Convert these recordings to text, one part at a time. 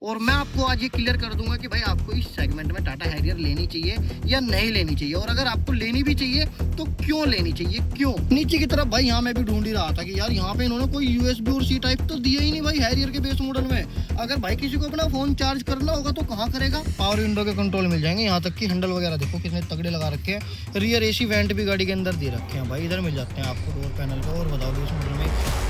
और मैं आपको आज ये क्लियर कर दूंगा कि भाई आपको इस सेगमेंट में टाटा हैरियर लेनी चाहिए या नहीं लेनी चाहिए, और अगर आपको लेनी भी चाहिए तो क्यों लेनी चाहिए, क्यों। नीचे की तरफ भाई यहाँ मैं भी ढूंढ ही रहा था कि यार यहाँ पे इन्होंने कोई यूएसबी और सी टाइप तो दिया ही नहीं भाई हैरियर के बेस मॉडल में। अगर भाई किसी को अपना फोन चार्ज करना होगा तो कहाँ करेगा। पावर विंडो के कंट्रोल मिल जाएंगे, यहाँ तक कि हैंडल वगैरह देखो कितने तगड़े लगा रखे हैं। रियर एसी वेंट भी गाड़ी के अंदर दे रखे हैं भाई, इधर मिल जाते हैं आपको डोर पैनल पे। और बताओ बेस मॉडल में।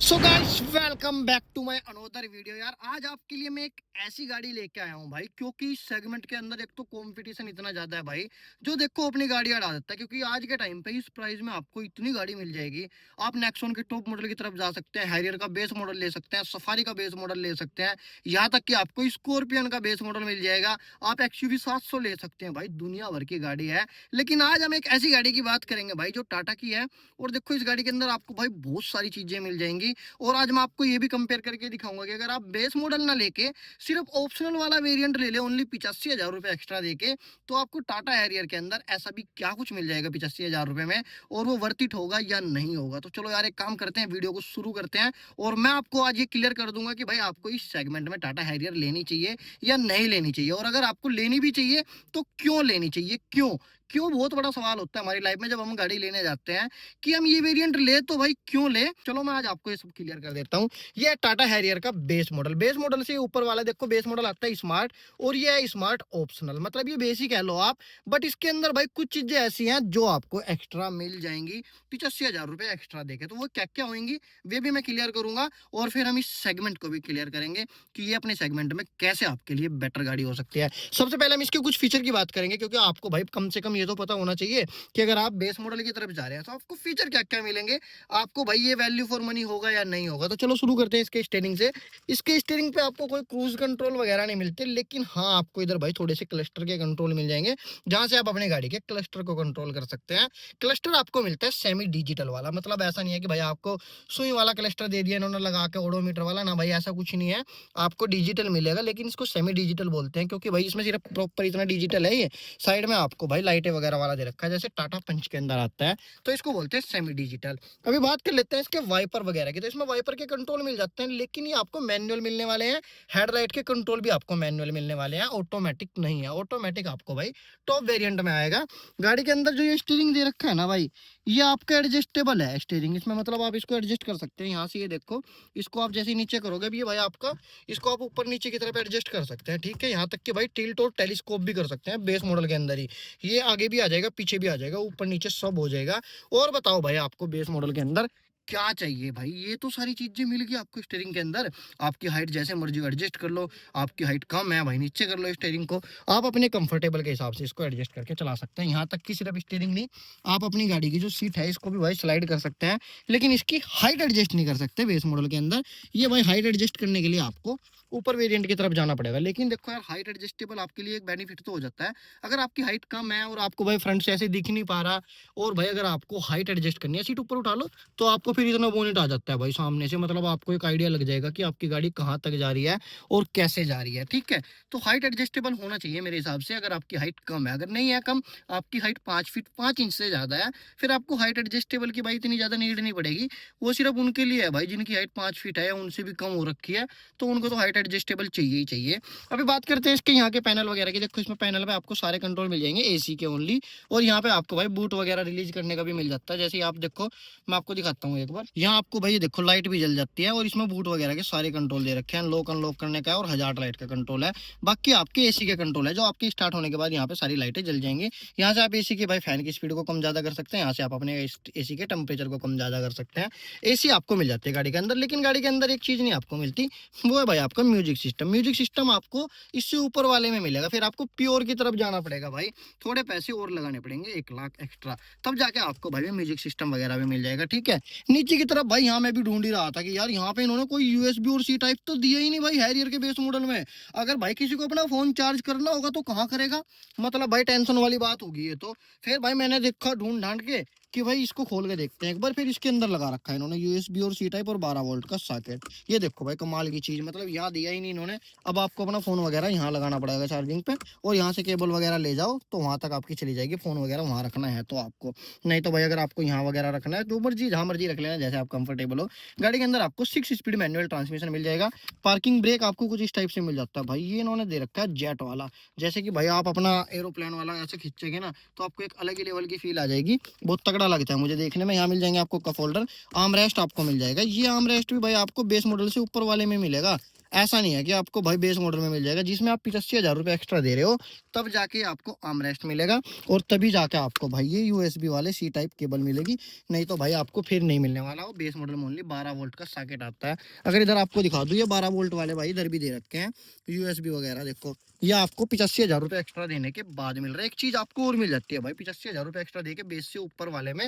So guys welcome back to my another video. यार आज आपके लिए मैं एक ऐसी गाड़ी लेके आया हूँ भाई, क्योंकि इस सेगमेंट के अंदर एक तो कंपटीशन इतना ज्यादा है भाई, जो देखो अपनी गाड़ी अड़ा देता है। क्योंकि आज के टाइम पे इस प्राइस में आपको इतनी गाड़ी मिल जाएगी। आप नेक्सॉन के टॉप मॉडल की तरफ जा सकते हैं, हैरियर का बेस मॉडल ले सकते हैं, सफारी का बेस मॉडल ले सकते हैं, यहाँ तक कि आपको स्कॉर्पियन का बेस मॉडल मिल जाएगा। आप एक्सयूवी 700 ले सकते हैं भाई, दुनिया भर की गाड़ी है। लेकिन आज हम एक ऐसी गाड़ी की बात करेंगे भाई जो टाटा की है। और देखो इस गाड़ी के अंदर आपको भाई बहुत सारी चीजें मिल जाएंगी। और आज मैं आपको ये भी कंपेयर करके दिखाऊंगा कि अगर आप बेस मॉडल ना लेके सिर्फ ऑप्शनल वाला वेरिएंट ले ले ओनली 85,000 रुपए एक्स्ट्रा देके, तो आपको टाटा हैरियर के अंदर ऐसा भी क्या कुछ मिल जाएगा 85,000 रुपए में, और वो वर्थ इट होगा या नहीं होगा। तो चलो यार एक काम करते हैं, वीडियो को शुरू करते हैं और मैं आपको आज ये क्लियर कर दूंगा कि भाई आपको इस सेगमेंट में टाटा हैरियर लेनी चाहिए या नहीं लेनी चाहिए, और अगर आपको लेनी भी चाहिए तो क्यों लेनी चाहिए, क्यों। क्यों बहुत बड़ा सवाल होता है हमारी लाइफ में जब हम गाड़ी लेने जाते हैं कि हम ये वेरिएंट ले तो भाई क्यों ले। चलो मैं आज आपको ये सब क्लियर कर देता हूँ। ये टाटा हैरियर का बेस मॉडल, बेस मॉडल से ऊपर वाला देखो बेस मॉडल आता है स्मार्ट, और ये है स्मार्ट ऑप्शनल, मतलब ये बेसिक कह लो आप। बट इसके अंदर भाई कुछ चीजें ऐसी हैं जो आपको एक्स्ट्रा मिल जाएंगी 85,000 रुपए एक्स्ट्रा देके। तो वो क्या क्या होंगी वे भी मैं क्लियर करूंगा, और फिर हम इस सेगमेंट को भी क्लियर करेंगे कि ये अपने सेगमेंट में कैसे आपके लिए बेटर गाड़ी हो सकती है। सबसे पहले हम इसके कुछ फीचर की बात करेंगे, क्योंकि आपको भाई कम से कम ये तो पता होना चाहिए कि अगर आप बेस मॉडल की तरफ जा रहे हैं तो आपको फीचर क्या क्या मिलेंगे, आपको भाई ये वैल्यू फॉर मनी होगा या नहीं होगा। तो चलो शुरू करते हैं इसके स्टीयरिंग से। इसके स्टीयरिंग पे आपको कोई क्रूज कंट्रोल वगैरह नहीं मिलते, लेकिन हाँ आपको इधर भाई थोड़े से क्लस्टर के कंट्रोल मिल जाएंगे, जहां से आप अपनी गाड़ी के क्लस्टर को कंट्रोल कर सकते हैं। क्लस्टर आपको मिलता है सेमी डिजिटल वाला, मतलब ऐसा नहीं है कि भाई आपको सुई वाला क्लस्टर दे दिया इन्होंने लगा के ओडोमीटर वाला, ना भाई ऐसा कुछ नहीं है। आपको डिजिटल मिलेगा, लेकिन इसको सेमी डिजिटल बोलते हैं क्योंकि भाई इसमें सिर्फ प्रॉपर इतना डिजिटल है। ये साइड में आपको भाई लाइटें वगैरह वाला दे रखा है, जैसे टाटा पंच के अंदर आता है, तो इसको बोलते हैं सेमी डिजिटल। अभी बात कर लेते हैं इसके वाइपर वगैरह की। तो इसमें वाइपर के कंट्रोल मिल जाते हैं, लेकिन ये आपको मैनुअल मिलने वाले हैं। हेडलाइट के कंट्रोल भी आपको मैनुअल मिलने वाले हैं, ऑटोमेटिक नहीं है। ऑटोमेटिक आपको भाई टॉप वेरिएंट में आएगा। गाड़ी के अंदर जो ये स्टीयरिंग दे रखा है ना भाई, ये आपका एडजस्टेबल है स्टीयरिंग। इसमें मतलब आप इसको एडजस्ट कर सकते हैं यहाँ से, ये देखो इसको आप जैसे नीचे करोगे अभी ये भाई आपका, इसको आप ऊपर नीचे की तरफ एडजस्ट कर सकते हैं, ठीक है। यहाँ तक कि भाई टिल्ट और टेलीस्कोप भी कर सकते हैं बेस मॉडल के अंदर ही। ये आगे भी आ जाएगा, पीछे भी आ जाएगा, ऊपर नीचे सब हो जाएगा। और बताओ भाई आपको बेस मॉडल के अंदर क्या चाहिए भाई, ये तो सारी चीजें मिल गई आपको स्टीयरिंग के अंदर। आपकी हाइट जैसे मर्जी एडजस्ट कर लो, आपकी हाइट कम है भाई नीचे कर लो स्टीयरिंग को, आप अपने कंफर्टेबल के हिसाब से इसको एडजस्ट करके चला सकते हैं। यहाँ तक कि सिर्फ स्टीयरिंग नहीं, आप अपनी गाड़ी की जो सीट है इसको भी भाई स्लाइड कर सकते हैं, लेकिन इसकी हाइट एडजस्ट नहीं कर सकते बेस मॉडल के अंदर। ये भाई हाइट एडजस्ट करने के लिए आपको ऊपर वेरिएंट की तरफ जाना पड़ेगा। लेकिन देखो यार हाइट एडजस्टेबल आपके लिए एक बेनिफिट तो हो जाता है। अगर आपकी हाइट कम है और आपको भाई फ्रंट से ऐसे दिख नहीं पा रहा, और भाई अगर आपको हाइट एडजस्ट करनी है, सीट ऊपर उठा लो, तो आपको फिर इतना बोनेट आ जाता है भाई सामने से, मतलब आपको एक आइडिया लग जाएगा कि आपकी गाड़ी कहाँ तक जा रही है और कैसे जा रही है, ठीक है। तो हाइट एडजस्टेबल होना चाहिए मेरे हिसाब से। अगर आपकी हाइट कम है, अगर नहीं है कम, आपकी हाइट 5 फीट 5 इंच से ज्यादा है, फिर आपको हाइट एडजस्टेबल की भाई इतनी ज्यादा नीड नहीं पड़ेगी। वो सिर्फ उनके लिए है भाई जिनकी हाइट 5 फीट है या उनसे भी कम हो रखी है, तो उनको तो हाइट एडजस्टेबल चाहिए ही चाहिए। अभी बात करते हैं इसके यहाँ के पैनल वगैरह की। देखो इसमें पैनल में आपको सारे कंट्रोल मिल जाएंगे एसी के ओनली, और यहाँ पे आपको भाई बूट वगैरह रिलीज करने का भी मिल जाता है। जैसे आप देखो, मैं आपको दिखाता हूँ एक बार, यहाँ आपको भाई देखो लाइट भी जल जाती है, और इसमें बूट वगैरह के सारे कंट्रोल दे रखे हैं। लॉक अनलॉक करने का है, और हजार्ड लाइट का कंट्रोल है। बाकी आपके एसी के कंट्रोल है, जो आपके स्टार्ट होने के बाद यहाँ पे सारी लाइटें जल जाएंगी। यहाँ से आप एसी के भाई फैन की स्पीड को कम ज्यादा कर सकते हैं, यहाँ से आप अपने एसी के टेम्परेचर को कम ज्यादा कर सकते हैं। एसी आपको मिल जाती है गाड़ी के अंदर, लेकिन गाड़ी के अंदर एक चीज नहीं आपको मिलती, वो है भाई आपका म्यूजिक सिस्टम। म्यूजिक सिस्टम आपको इससे ऊपर वाले में मिलेगा, फिर आपको प्योर की तरफ जाना पड़ेगा भाई, थोड़े पैसे और लगाने पड़ेंगे 1 लाख एक्स्ट्रा, तब जाके आपको भाई म्यूजिक सिस्टम वगैरह भी मिल जाएगा, ठीक है। नीचे की तरफ भाई यहाँ मैं भी ढूंढ ही रहा था कि यार यहाँ पे इन्होंने कोई यूएसबी और सी टाइप तो दिया ही नहीं भाई हैरियर के बेस मॉडल में। अगर भाई किसी को अपना फोन चार्ज करना होगा तो कहाँ करेगा, मतलब भाई टेंशन वाली बात होगी ये तो। फिर भाई मैंने देखा ढूंढ ढांड के, कि भाई इसको खोल के देखते हैं एक बार। फिर इसके अंदर लगा रखा है इन्होंने यूएसबी और सी टाइप और 12 वोल्ट का सॉकेट। ये देखो भाई कमाल की चीज, मतलब यहाँ दिया ही नहीं इन्होंने। अब आपको अपना फोन वगैरह यहाँ लगाना पड़ेगा चार्जिंग पे, और यहाँ से केबल वगैरह ले जाओ तो वहां तक आपकी चली जाएगी। फोन वगैरह वहां रखना है तो आपको, नहीं तो भाई अगर आपको यहाँ वगैरह रखना है तो मर्जी जहाँ मर्जी रख लेना जैसे आप कंफर्टेबल हो। गाड़ी के अंदर आपको 6 स्पीड मैनुअल ट्रांसमिशन मिल जाएगा। पार्किंग ब्रेक आपको कुछ इस टाइप से मिल जाता है भाई। ये इन्होंने दे रखा है जेट वाला, जैसे कि भाई आप अपना एरोप्लेन वाला ऐसे खींचेंगे ना तो आपको एक अलग ही लेवल की फील आ जाएगी। बहुत तगड़ा लगता है मुझे देखने में। यहाँ मिल जाएंगे आपको कप होल्डर, आर्म रेस्ट आपको मिल जाएगा। ये आर्म रेस्ट भी भाई आपको बेस मॉडल से ऊपर वाले में मिलेगा। ऐसा नहीं है कि आपको भाई बेस मॉडल में मिल जाएगा। जिसमें आप 85,000 रुपये एक्स्ट्रा दे रहे हो तब जाके आपको आर्म रेस्ट मिलेगा, और तभी जाके आपको भाई ये यूएसबी वाले सी टाइप केबल मिलेगी। नहीं तो भाई आपको फिर नहीं मिलने वाला। वो बेस मॉडल में ओनली 12 वोल्ट का सॉकेट आता है। अगर इधर आपको दिखा दूं, ये 12 वोल्ट वाले भाई इधर भी दे रखे हैं यूएसबी वगैरह। देखो ये आपको 85,000 रुपये एक्स्ट्रा देने के बाद मिल रहा है। एक चीज आपको और मिल जाती है भाई 85,000 रुपये एक्स्ट्रा देके बेस से ऊपर वाले में,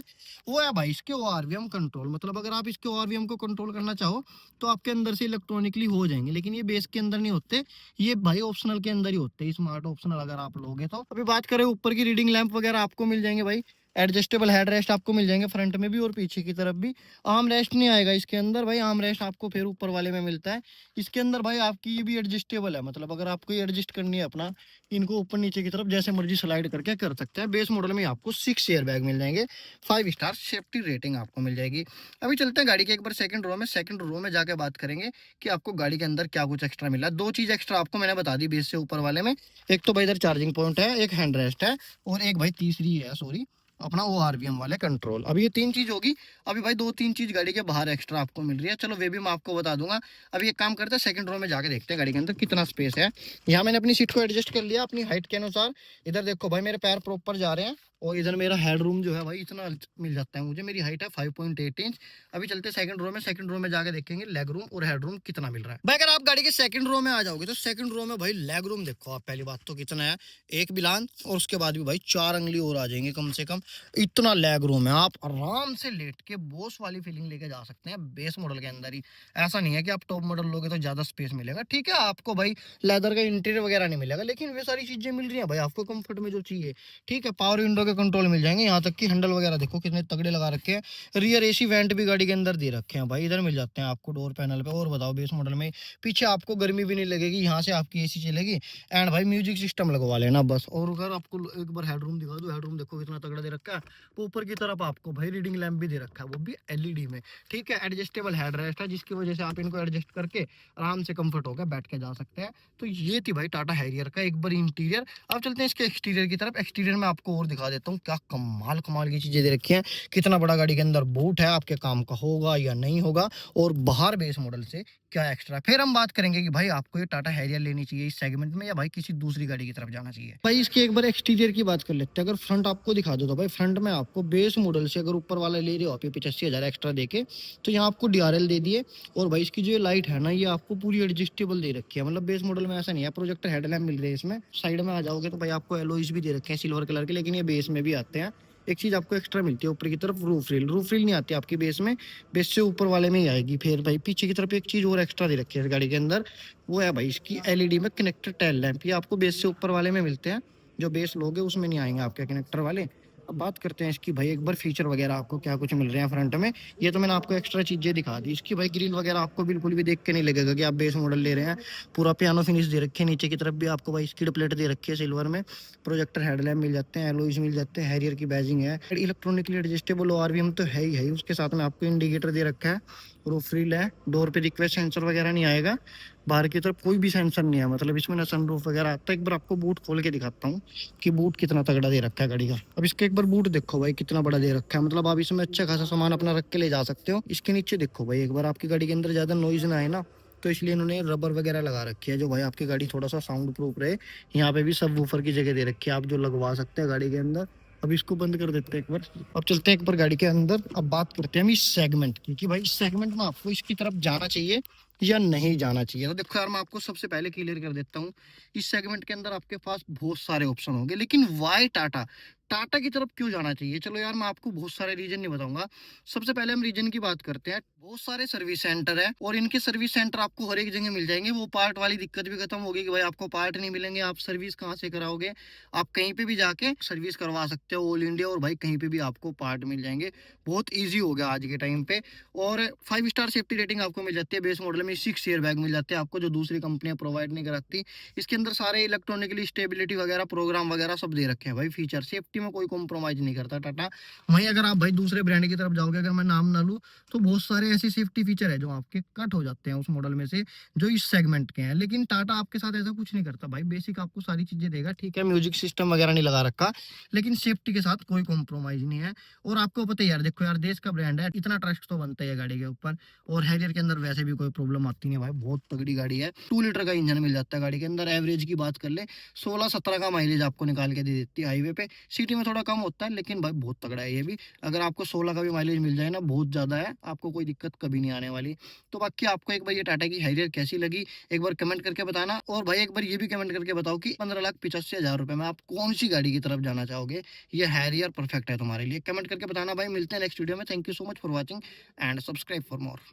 वो है भाई इसके ओआरवीएम कंट्रोल। मतलब अगर आप इसके ओआरवीएम को कंट्रोल करना चाहो तो आपके अंदर से इलेक्ट्रॉनिकली हो जाएंगे, लेकिन ये बेस के अंदर नहीं होते, ये भाई ऑप्शनल के अंदर ही होते हैं, स्मार्ट ऑप्शनल अगर आप लोगे तो। अभी बात करें ऊपर की, रीडिंग लैंप वगैरह आपको मिल जाएंगे भाई। एडजस्टेबल हेड रेस्ट आपको मिल जाएंगे फ्रंट में भी और पीछे की तरफ भी। आर्म रेस्ट नहीं आएगा इसके अंदर भाई, आर्म रेस्ट आपको फिर ऊपर वाले में मिलता है। इसके अंदर भाई आपकी ये भी एडजस्टेबल है, मतलब अगर आपको ये एडजस्ट करनी है अपना, इनको ऊपर नीचे की तरफ जैसे मर्जी स्लाइड करके कर सकते हैं। बेस मॉडल में आपको 6 एयर बैग मिल जाएंगे, 5 स्टार सेफ्टी रेटिंग आपको मिल जाएगी। अभी चलते हैं गाड़ी के एक बार सेकंड रो में। सेकंड रो में जाके बात करेंगे कि आपको गाड़ी के अंदर क्या कुछ एक्स्ट्रा मिला। 2 चीज एक्स्ट्रा आपको मैंने बता दी बेस से ऊपर वाले में। एक तो भाई इधर चार्जिंग पॉइंट है, एक हैंड रेस्ट है, और एक भाई तीसरी है सॉरी अपना ओआरवीएम वाले कंट्रोल। अब ये 3 चीज होगी। अभी भाई 2-3 चीज गाड़ी के बाहर एक्स्ट्रा आपको मिल रही है, चलो वे भी मैं आपको बता दूंगा। अभी एक काम करते हैं, सेकंड रो में जाके देखते हैं गाड़ी के अंदर कितना स्पेस है। यहाँ मैंने अपनी सीट को एडजस्ट कर लिया अपनी हाइट के अनुसार। इधर देखो भाई मेरे पैर प्रॉपर जा रहे हैं, और इधर मेरा हेड रूम जो है भाई इतना मिल जाता है मुझे। मेरी हाइट है 5.8 इंच। अभी चलते हैं सेकंड रो में। सेकंड रो में जाके देखेंगे लेग रूम और हेड रूम कितना मिल रहा है। भाई अगर आप गाड़ी के सेकंड रो में आ जाओगे तो सेकंड रो में भाई लेग रूम देखो आप, पहली बात तो कितना है, एक बिलान, और उसके बाद भी भाई 4 अंगली और आ जाएंगे कम से कम। इतना लेग रूम है, आप आराम से लेट के बॉस वाली फीलिंग लेके जा सकते हैं बेस मॉडल के अंदर ही। ऐसा नहीं है कि आप टॉप मॉडल लोगे तो ज्यादा स्पेस मिलेगा। ठीक है आपको भाई लेदर का इंटीरियर वगैरह नहीं मिलेगा, लेकिन वे सारी चीजें मिल रही है भाई आपको कंफर्ट में जो चाहिए। ठीक है पावर विंडो के कंट्रोल मिल जाएंगे, यहाँ तक कि हैंडल वगैरह देखो कितने तगड़े लगा रखे हैं। रियर एसी वेंट भी गाड़ी के अंदर दे रखे हैं भाई, इधर मिल जाते हैं आपको डोर पैनल पे। और बताओ बेस मॉडल में पीछे आपको गर्मी भी नहीं लगेगी, यहाँ से आपकी एसी चलेगी। एंड भाई म्यूजिक सिस्टम लगवा लेना बस। और अगर आपको एक बार हेडरूम दिखा दो, हेडरूम देखो कितना तगड़ा दे रखा है। ऊपर की तरफ आपको भाई रीडिंग लैंप भी दे रखा है, वो भी एलईडी में। ठीक है एडजस्टेबल हेड रेस्ट है, जिसकी वजह से आप इनको एडजस्ट करके आराम से कंफर्ट होकर बैठ के जा सकते हैं। तो ये थी भाई टाटा हैरियर का एक बार इंटीरियर। अब चलते हैं इसके एक्सटीरियर की तरफ। एक्सटीरियर में आपको और दिखा देता हूँ, क्या कमाल कमाल की चीजें दे रखी हैं। कितना बड़ा गाड़ी के अंदर बूट है, आपके काम का होगा या नहीं होगा, और बाहर बेस मॉडल से क्या एक्स्ट्रा। फिर हम बात करेंगे कि भाई आपको ये टाटा हैरियर लेनी चाहिए इस सेगमेंट में, या भाई किसी दूसरी गाड़ी की तरफ जाना चाहिए। भाई इसके एक बार एक्सटीरियर की बात कर लेते हैं। अगर फ्रंट आपको दिखा दो तो भाई फ्रंट में आपको बेस मॉडल से अगर ऊपर वाला ले रहे हो आप 85,000 एक्स्ट्रा देके, तो यहाँ आपको डीआरएल दे दिए। और भाई इसकी जो लाइट है ना, ये आपको पूरी एडजस्टेबल दे रखी है। मतलब बेस मॉडल में ऐसा नहीं है, प्रोजेक्टर हेडलैम्प मिल रहे हैं इसमें। साइड में आ जाओगे तो भाई आपको एलॉयज भी दे रखे हैं सिल्वर कलर के, लेकिन ये बेस में भी आते हैं। एक चीज आपको एक्स्ट्रा मिलती है ऊपर की तरफ, रूफ रील। रूफ रील नहीं आती आपकी बेस में, बेस से ऊपर वाले में ही आएगी। फिर भाई पीछे की तरफ एक चीज और एक्स्ट्रा दे रखी है इस गाड़ी के अंदर, वो है भाई इसकी एलईडी में कनेक्टेड टेल लैंप। ये आपको बेस से ऊपर वाले में मिलते हैं, जो बेस लोगे उसमें नहीं आएंगे आपके कनेक्टर वाले। अब बात करते हैं इसकी भाई एक बार फीचर वगैरह आपको क्या कुछ मिल रहे हैं फ्रंट में। ये तो मैंने आपको एक्स्ट्रा चीजें दिखा दी। इसकी भाई ग्रिल वगैरह आपको बिल्कुल भी देख के नहीं लगेगा कि आप बेस मॉडल ले रहे हैं। पूरा पियानो फिनिश दे रखे हैं। नीचे की तरफ भी आपको भाई स्किड प्लेट दे रखी है सिल्वर में। प्रोजेक्टर हेडलैम्प मिल जाते हैं, एलॉयज मिल जाते हैं, हैरियर की बैजिंग है। इलेक्ट्रॉनिकली एडजस्टेबल ओआरवीएम तो है ही, उसके साथ में आपको इंडिकेटर दे रखा है, रूफ रील है। डोर पे रिक्वेस्ट सेंसर वगैरह नहीं आएगा, बाहर की तरफ कोई भी सेंसर नहीं है। मतलब इसमें ना सनरूफ वगैरह आता है। एक बार आपको बूट खोल के दिखाता हूँ कि बूट कितना तगड़ा दे रखा है गाड़ी का। अब इसके एक बार बूट देखो भाई कितना बड़ा दे रखा है, मतलब आप इसमें अच्छा खासा सामान अपना रख के ले जा सकते हो। इसके नीचे देखो भाई एक बार, आपकी गाड़ी के अंदर ज्यादा नॉइज ना आए ना, तो इसलिए इन्होंने रबर वगैरह लगा रखी है, जो भाई आपकी गाड़ी थोड़ा सा साउंड प्रूफ रहे। यहाँ पे भी सब वूफर की जगह दे रखी है, आप जो लगवा सकते हैं गाड़ी के अंदर। अब इसको बंद कर देते हैं एक बार। अब चलते हैं एक बार गाड़ी के अंदर। अब बात करते हैं हम इस सेगमेंट की कि भाई इस सेगमेंट में आपको इसकी तरफ जाना चाहिए या नहीं जाना चाहिए। तो देखो यार मैं आपको सबसे पहले क्लियर कर देता हूँ, इस सेगमेंट के अंदर आपके पास बहुत सारे ऑप्शन होंगे, लेकिन वाई टाटा टाटा की तरफ क्यों जाना चाहिए? चलो यार, मैं आपको बहुत सारे रीज़न नहीं बताऊँगा। सबसे पहले हम रीज़न की बात करते हैं। बहुत सारे सर्विस सेंटर हैं और इनके सर्विस सेंटर आपको हर एक जगह मिल जाएँगे। वो पार्ट वाली दिक्कत भी खत्म होगी कि भाई आपको पार्ट नहीं मिलेंगे, आप सर्विस कहाँ से कराओगे? आप कहीं पे भी जाके सर्विस करवा सकते हो ऑल इंडिया, और भाई कहीं पे भी आपको पार्ट मिल जाएँगे। बहुत ईज़ी हो गया आज के टाइम पे। और 5 स्टार सेफ्टी रेटिंग आपको मिल जाती है। बेस मॉडल में 6 एयर बैग मिल जाते हैं आपको, जो दूसरी कंपनियाँ प्रोवाइड नहीं कराती। इसके अंदर सारे इलेक्ट्रॉनिकली स्टेबिलिटी वगैरह, प्रोग्राम वगैरह सब दे रखे हैं भाई फीचर। सेफ्टी में कोई कॉम्प्रोमाइज़ नहीं करता टाटा। वहीं अगर आप भाई दूसरे ब्रांड की तरफ जाओगे, अगर मैं नाम ना लूँ, तो बहुत सारे ऐसे सेफ्टी फीचर है जो आपके कट हो जाते हैं उस मॉडल में से, जो इस सेगमेंट के हैं। लेकिन टाटा आपके साथ ऐसा कुछ नहीं करता भाई, बेसिक आपको सारी चीज़ें देगा। ठीक है, म्यूजिक सिस्टम वगैरह नहीं लगा रखा, लेकिन सेफ्टी के साथ कोई कॉम्प्रोमाइज़ नहीं है। और आपको पता है यार, देखो यार, देश का ब्रांड है, इतना ट्रस्ट तो बनता है गाड़ी के ऊपर। और हैरियर के अंदर वैसे भी कोई प्रॉब्लम आती नहीं है भाई, बहुत तगड़ी गाड़ी है। 2 लीटर का इंजन मिल जाता है गाड़ी के अंदर। एवरेज की बात कर ले, 16-17 का माइलेज आपको निकाल के दे देती है हाईवे पे। सिटी में थोड़ा कम होता है, लेकिन भाई बहुत तगड़ा है ये भी। अगर आपको 16 का भी माइलेज मिल जाए ना, बहुत ज़्यादा है, आपको कोई दिक्कत कभी नहीं आने वाली। तो बाकी आपको एक बार ये टाटा की हैरियर कैसी लगी, एक बार कमेंट करके बताना। और भाई एक बार ये भी कमेंट करके बताओ कि 15,85,000 रुपए में आप कौन सी गाड़ी की तरफ जाना चाहोगे? ये हैरियर परफेक्ट है तुम्हारे लिए? कमेंट करके बताना भाई। मिलते हैं नेक्स्ट वीडियो में। Thank you so much for watching and subscribe for more.